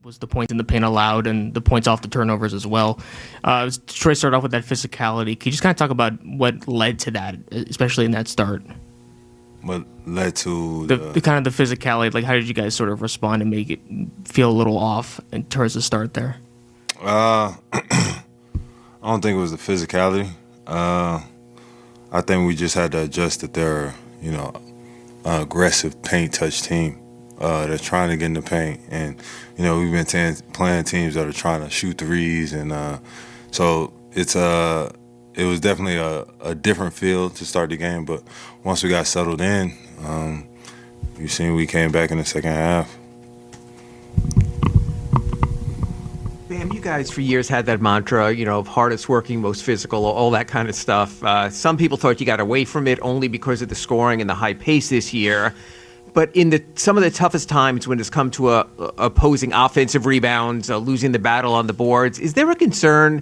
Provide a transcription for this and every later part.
was the points in the paint allowed and the points off the turnovers as well. Detroit started off with that physicality. Can you just kind of talk about what led to that, especially in that start? What led to the kind of the physicality? Like, how did you guys sort of respond and make it feel a little off towards the start there? I don't think it was the physicality. I think we just had to adjust that they're, aggressive paint touch team. They're trying to get in the paint, and we've been playing teams that are trying to shoot threes, and so it was definitely a different feel to start the game. But once we got settled in, you seen we came back in the second half. Bam, you guys for years had that mantra, of hardest working, most physical, all that kind of stuff. Some people thought you got away from it only because of the scoring and the high pace this year. But in some of the toughest times when it's come to opposing offensive rebounds, losing the battle on the boards, is there a concern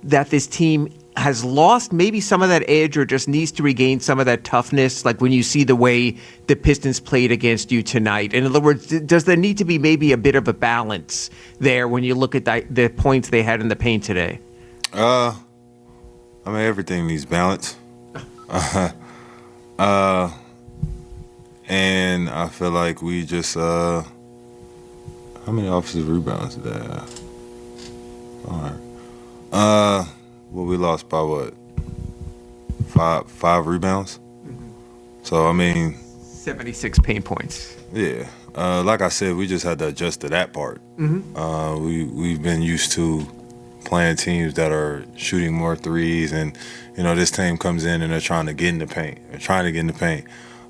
that this team has lost maybe some of that edge or just needs to regain some of that toughness, like when you see the way the Pistons played against you tonight? In other words, does there need to be maybe a bit of a balance there when you look at the points they had in the paint today? Everything needs balance. And I feel like we just how many offensive rebounds did they have? All right. Well, we lost by what? Five rebounds? Mm-hmm. So 76 paint points. Yeah. Like I said, we just had to adjust to that part. Mm-hmm. We've been used to playing teams that are shooting more threes, and this team comes in and they're trying to get in the paint.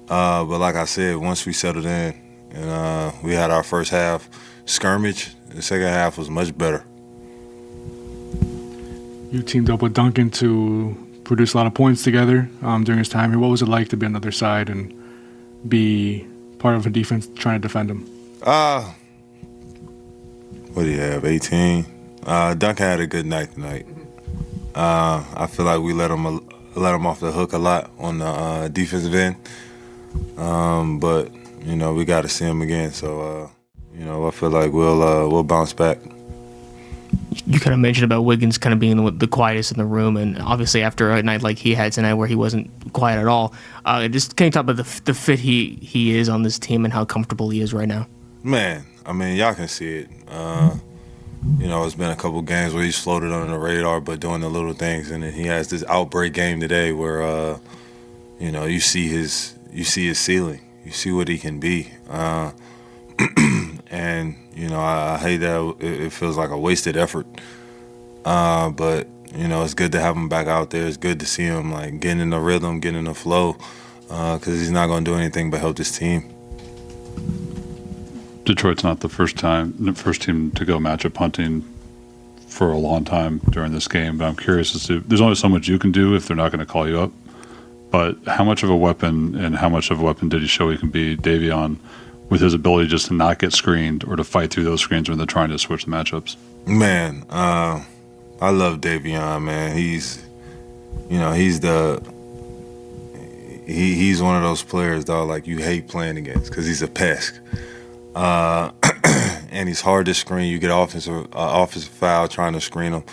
But like I said, once we settled in and we had our first half skirmish, the second half was much better. You teamed up with Duncan to produce a lot of points together during his time here. What was it like to be on the other side and be part of a defense trying to defend him? What do you have, 18? Duncan had a good night tonight. I feel like we let him off the hook a lot on the defensive end. But we got to see him again. So I feel like we'll bounce back. You kind of mentioned about Wiggins kind of being the quietest in the room, and obviously after a night like he had tonight where he wasn't quiet at all, just can you talk about the fit he is on this team and how comfortable he is right now? Man, y'all can see it. It's been a couple games where he's floated under the radar, but doing the little things, and then he has this outbreak game today where you see his ceiling, you see what he can be. And I hate that it feels like a wasted effort. But it's good to have him back out there. It's good to see him like getting in the rhythm, getting in the flow, because he's not going to do anything but help this team. Detroit's not the first team to go matchup hunting for a long time during this game. But I'm curious as to, there's only so much you can do if they're not going to call you up. But how much of a weapon did he show he can be, Davion, with his ability just to not get screened or to fight through those screens when they're trying to switch the matchups? Man, I love Davion, man. He's one of those players, dog, like you hate playing against because he's a pest. And he's hard to screen. You get offensive foul trying to screen him.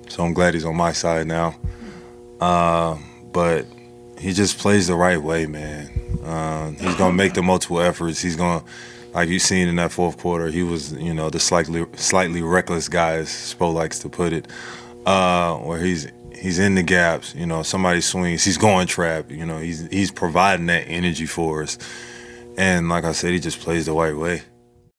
So I'm glad he's on my side now. But he just plays the right way, man. He's going to make the multiple efforts. He's going to, like you seen in that fourth quarter, he was, the slightly reckless guy, as Spo likes to put it, where he's in the gaps. Somebody swings, he's going trap. He's providing that energy for us. And like I said, he just plays the right way.